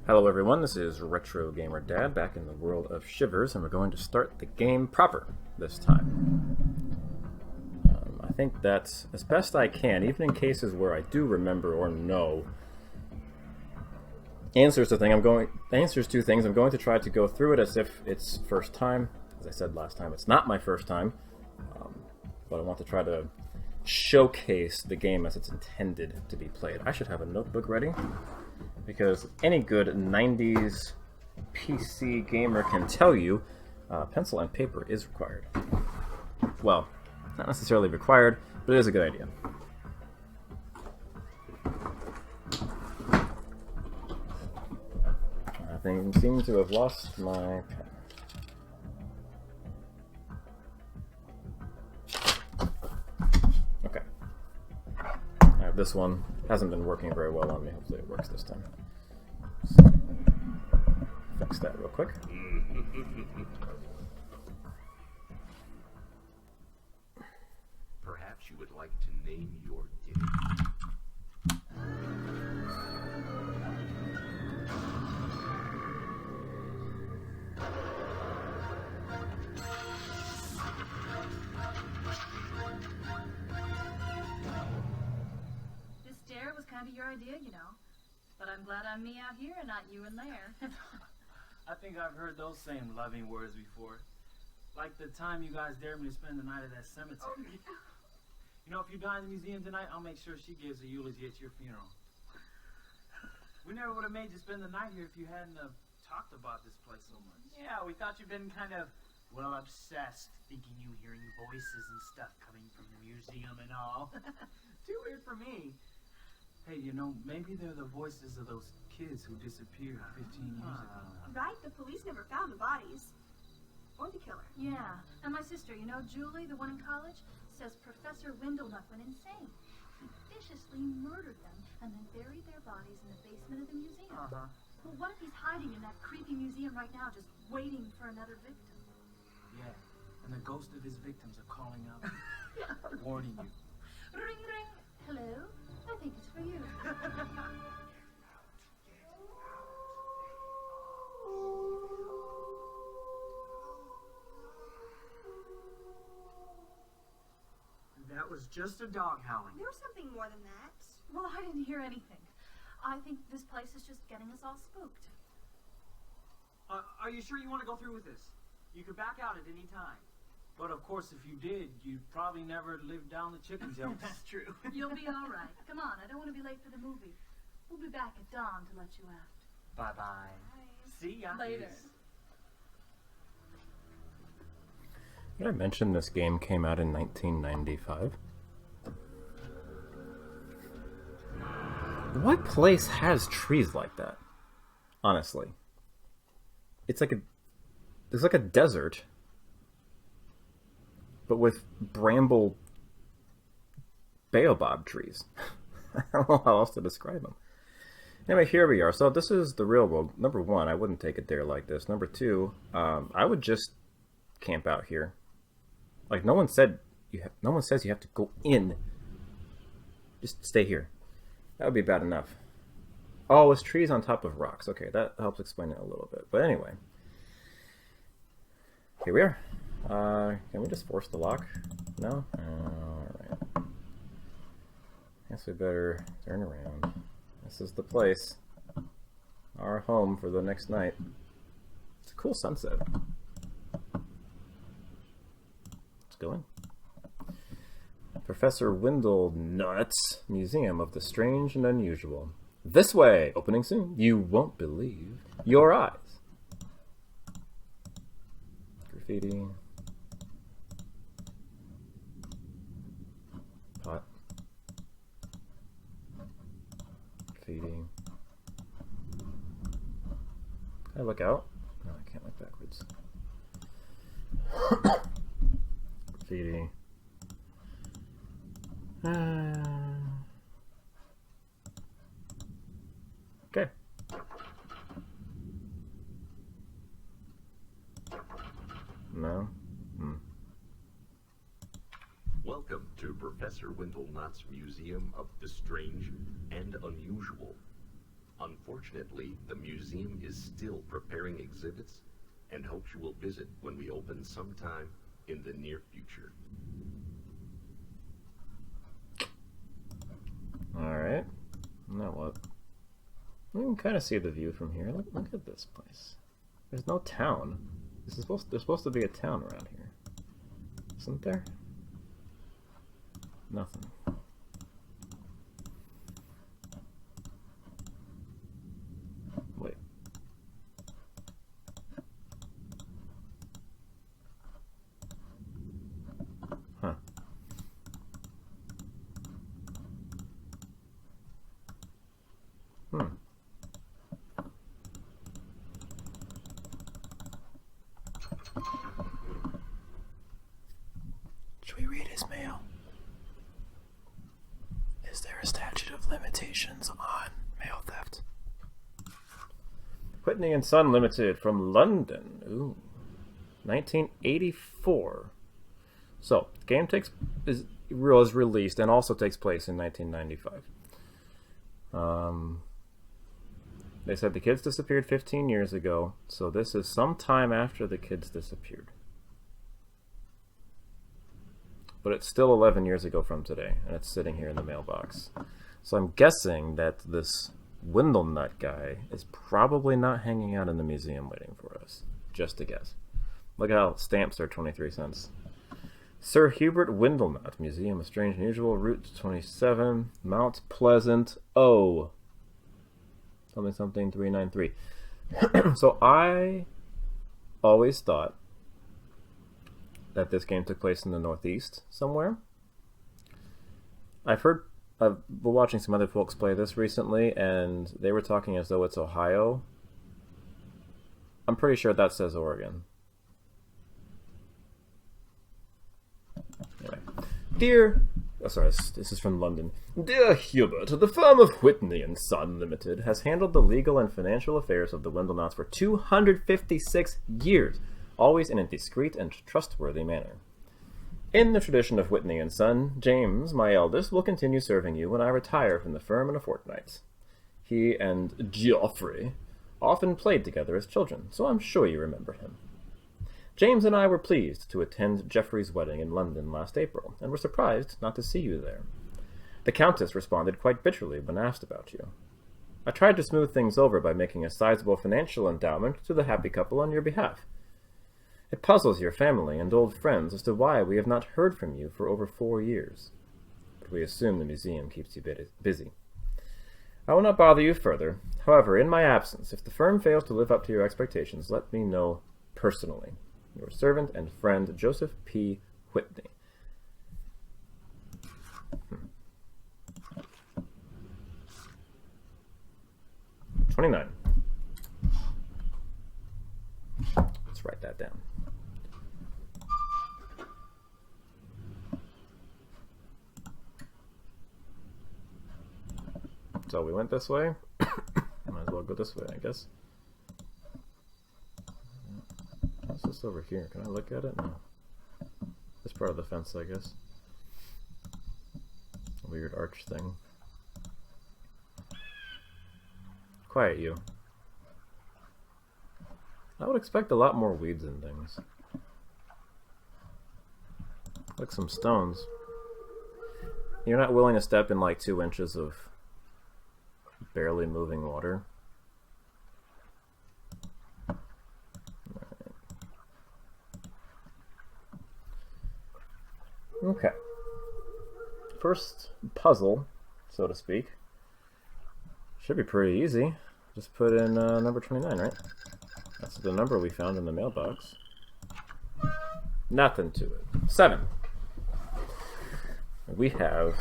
Hello everyone, this is Retro Gamer Dad back in the world of Shivers, and we're going to start the game proper this time. I think that as best I can, even in cases where I do remember or know answers to things, I'm going to try to go through it as if it's first time. As I said last time, it's not my first time, but I want to try to showcase the game as it's intended to be played. I should have a notebook ready, because any good 90s PC gamer can tell you pencil and paper is required. Well, not necessarily required, but it is a good idea. I seem to have lost my pen. Okay. I have this one. Hasn't been working very well on me. Hopefully it works this time. So, fix that real quick. Perhaps you would like to name your dinner. This stair was kind of your idea, you know. But I'm glad I'm me out here and not you in there. I think I've heard those same loving words before. Like the time you guys dared me to spend the night at that cemetery. Oh, yeah. You know, if you die in the museum tonight, I'll make sure she gives a eulogy at your funeral. We never would have made you spend the night here if you hadn't talked about this place so much. Yeah, we thought you'd been kind of, well, obsessed, thinking you hearing voices and stuff coming from the museum and all. Too weird for me. Hey, you know, maybe they're the voices of those kids who disappeared 15 years ago. Right, the police never found the bodies. Or the killer. Yeah, and my sister, you know, Julie, the one in college, says Professor Windelnuck went insane. He viciously murdered them and then buried their bodies in the basement of the museum. Uh-huh. Well, what if he's hiding in that creepy museum right now, just waiting for another victim? Yeah, and the ghosts of his victims are calling out, warning you. Ring, ring. Hello? I think it's for you. That was just a dog howling. There was something more than that. Well, I didn't hear anything. I think this place is just getting us all spooked. Are you sure you want to go through with this? You could back out at any time. But of course, if you did, you'd probably never live down the chicken jump. That's true. You'll be all right. Come on, I don't want to be late for the movie. We'll be back at dawn to let you out. Bye-bye. See ya. Later. Did I mention this game came out in 1995? What place has trees like that? Honestly. It's like a desert, but with bramble baobab trees. I don't know how else to describe them. Anyway, here we are. So this is the real world. Number one, I wouldn't take a dare like this. Number two, I would just camp out here. Like no one says you have to go in. Just stay here. That would be bad enough. Oh, it's trees on top of rocks. Okay, that helps explain it a little bit. But anyway, here we are. Can we just force the lock? No? Alright. Guess we better turn around. This is the place. Our home for the next night. It's a cool sunset. Let's go in. Professor Windelnutt's Museum of the Strange and Unusual. This way! Opening soon. You won't believe your eyes. Graffiti. Pot. Graffiti. Can I look out? No, I can't look backwards. Graffiti. Okay. No? Welcome to Professor Windelnutt's Museum of the Strange and Unusual. Unfortunately, the museum is still preparing exhibits and hopes you will visit when we open sometime in the near future. Alright. Now what? We can kind of see the view from here. Look at this place. There's no town. There's supposed to be a town around here. Isn't there? Nothing. Wait. Huh. Hmm. Should we read his mail? Is there a statute of limitations on mail theft? Whitney and Son Limited from London. Ooh. 1984. So, the game is released and also takes place in 1995. They said the kids disappeared 15 years ago, so this is some time after the kids disappeared. But it's still 11 years ago from today, and it's sitting here in the mailbox. So I'm guessing that this Windlenut guy is probably not hanging out in the museum waiting for us. Just a guess. Look how stamps are 23 cents. Sir Hubert Windlenut, Museum of Strange and Unusual, Route 27, Mount Pleasant, O. Something 393. So I always thought that this game took place in the Northeast somewhere. I've been watching some other folks play this recently, and they were talking as though it's Ohio. I'm pretty sure that says Oregon. Anyway. This is from London. Dear Hubert, the firm of Whitney and Son Limited has handled the legal and financial affairs of the Windlenauts for 256 years, always in a discreet and trustworthy manner. In the tradition of Whitney and Son, James, my eldest, will continue serving you when I retire from the firm in a fortnight. He and Geoffrey often played together as children, so I'm sure you remember him. James and I were pleased to attend Geoffrey's wedding in London last April, and were surprised not to see you there. The Countess responded quite bitterly when asked about you. I tried to smooth things over by making a sizable financial endowment to the happy couple on your behalf. It puzzles your family and old friends as to why we have not heard from you for over 4 years, but we assume the museum keeps you busy. I will not bother you further. However, in my absence, if the firm fails to live up to your expectations, let me know personally. Your servant and friend, Joseph P. Whitney. 29. Let's write that down. So we went this way. Might as well go this way, I guess. What's this over here? Can I look at it? No. This part of the fence, I guess. Weird arch thing. Quiet, you. I would expect a lot more weeds and things. Like some stones. You're not willing to step in like 2 inches of barely moving water. Okay. First puzzle, so to speak. Should be pretty easy. Just put in number 29, right? That's the number we found in the mailbox. Nothing to it. 7. We have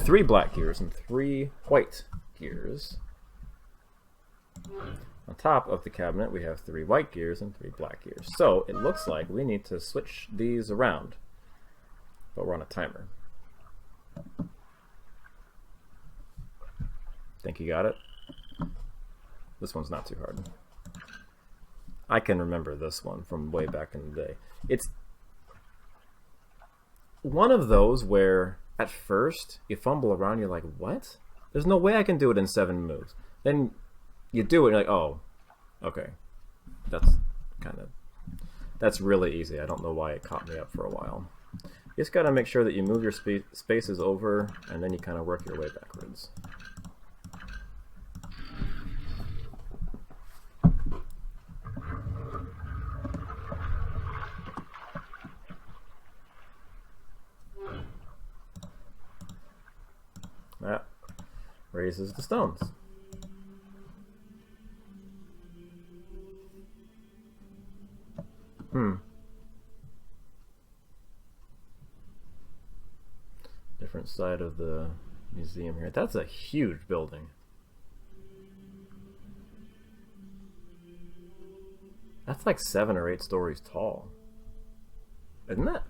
3 black gears and 3 white gears. On top of the cabinet, we have 3 white gears and 3 black gears. So it looks like we need to switch these around. But we're on a timer. Think you got it? This one's not too hard. I can remember this one from way back in the day. It's one of those where at first you fumble around, you're like, what? There's no way I can do it in 7 moves. then you do it and you're like, oh, okay. That's really easy. I don't know why it caught me up for a while. You just gotta make sure that you move your spaces over, and then you kind of work your way backwards. That raises the stones. Different side of the museum here. That's a huge building. That's like 7 or 8 stories tall. Isn't that?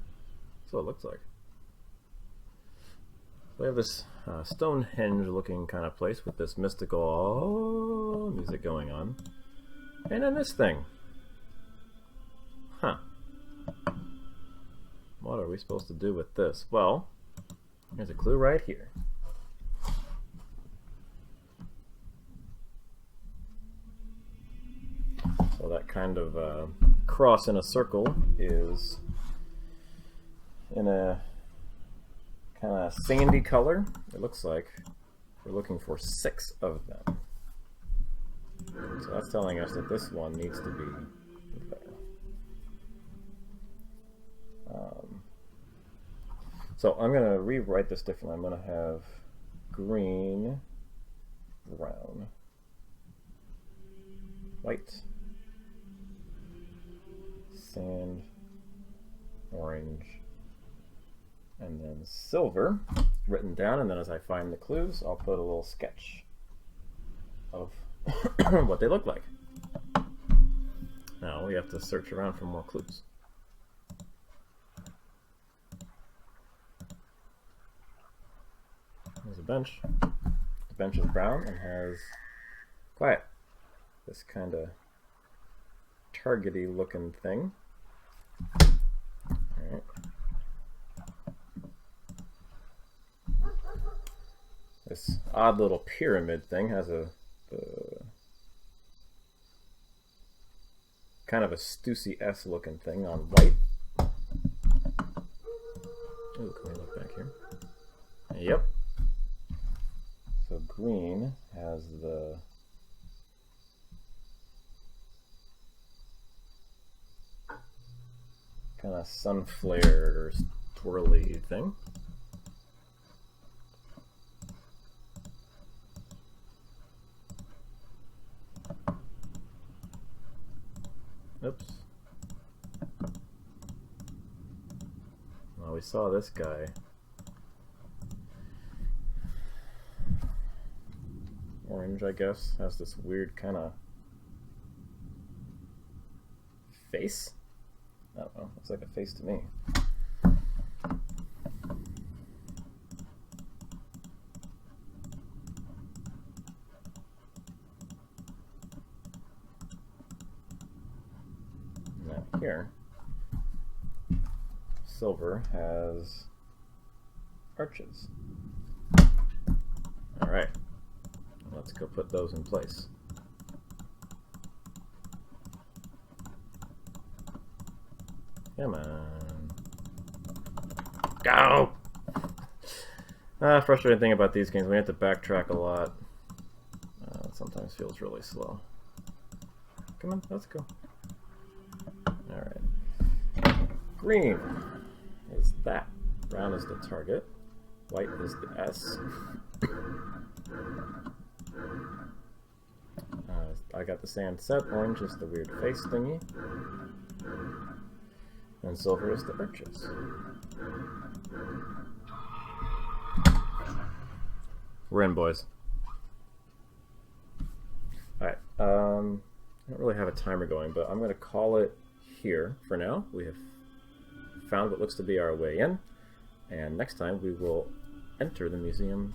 That's what it looks like. We have this Stonehenge looking kind of place with this mystical music going on. And then this thing. Huh. What are we supposed to do with this? Well, there's a clue right here. So that kind of cross in a circle is in a kind of sandy color. It looks like we're looking for 6 of them. So that's telling us that this one needs to be there. So I'm going to rewrite this differently. I'm going to have green, brown, white, sand, orange, and then silver written down, and then as I find the clues, I'll put a little sketch of what they look like. Now we have to search around for more clues. There's a bench. The bench is brown and has quiet. This kind of targety looking thing. Alright. This odd little pyramid thing has a kind of a Stussy-esque looking thing on white. Ooh, can we look back here? Yep. So green has the kind of sun flare or twirly thing. Oops. Well, we saw this guy. Orange, I guess, has this weird kind of face. I don't know, looks like a face to me. Now here, silver has arches. All right. Let's go put those in place. Come on. Go! Frustrating thing about these games, we have to backtrack a lot. It sometimes feels really slow. Come on, let's go. Alright. Green is that. Brown is the target. White is the S. I got the sand set. Orange is the weird face thingy. And silver is the arches. We're in, boys. Alright, I don't really have a timer going, but I'm going to call it here for now. We have found what looks to be our way in, and next time we will enter the museum